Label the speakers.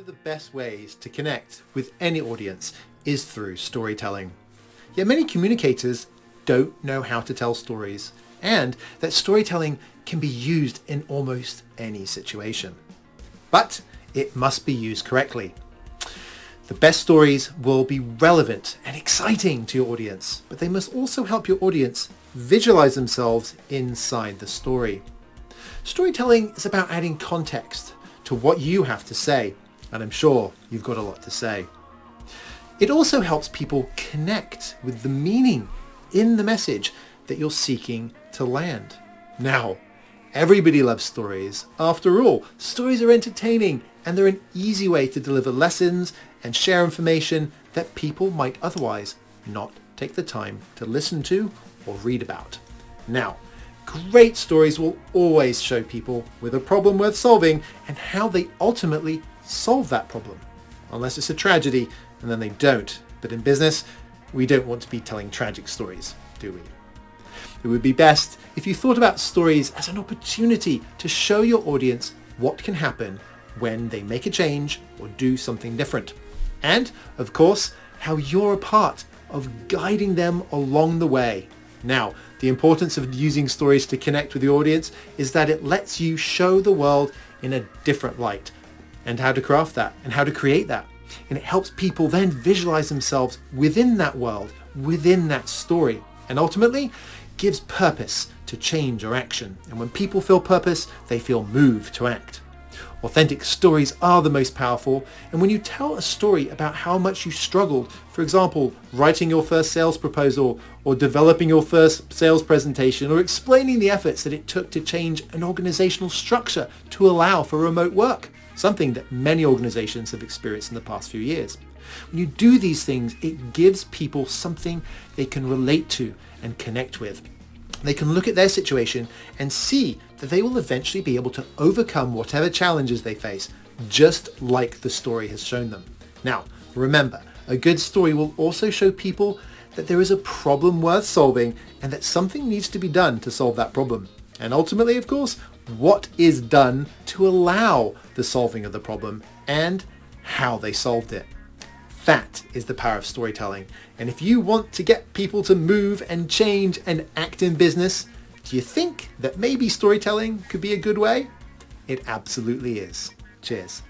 Speaker 1: of the best ways to connect with any audience is through storytelling. Yet many communicators don't know how to tell stories, and that storytelling can be used in almost any situation. But it must be used correctly. The best stories will be relevant and exciting to your audience, but they must also help your audience visualize themselves inside the story. Storytelling is about adding context to what you have to say, and I'm sure you've got a lot to say. It also helps people connect with the meaning in the message that you're seeking to land. Now, everybody loves stories. After all, stories are entertaining and they're an easy way to deliver lessons and share information that people might otherwise not take the time to listen to or read about. Now, great stories will always show people with a problem worth solving and how they ultimately solve that problem. Unless it's a tragedy, and then they don't. But in business, we don't want to be telling tragic stories, do we? It would be best if you thought about stories as an opportunity to show your audience what can happen when they make a change or do something different. And, of course, how you're a part of guiding them along the way. Now, the importance of using stories to connect with the audience is that it lets you show the world in a different light, and how to craft that and how to create that. And it helps people then visualize themselves within that world, within that story, and ultimately gives purpose to change or action. And when people feel purpose, they feel moved to act. Authentic stories are the most powerful, and when you tell a story about how much you struggled, for example, writing your first sales proposal or developing your first sales presentation or explaining the efforts that it took to change an organizational structure to allow for remote work, something that many organizations have experienced in the past few years. When you do these things, it gives people something they can relate to and connect with. They can look at their situation and see that they will eventually be able to overcome whatever challenges they face, just like the story has shown them. Now, remember, a good story will also show people that there is a problem worth solving and that something needs to be done to solve that problem. And ultimately, of course, what is done to allow the solving of the problem and how they solved it. That is the power of storytelling. And if you want to get people to move and change and act in business, do you think that maybe storytelling could be a good way? It absolutely is. Cheers.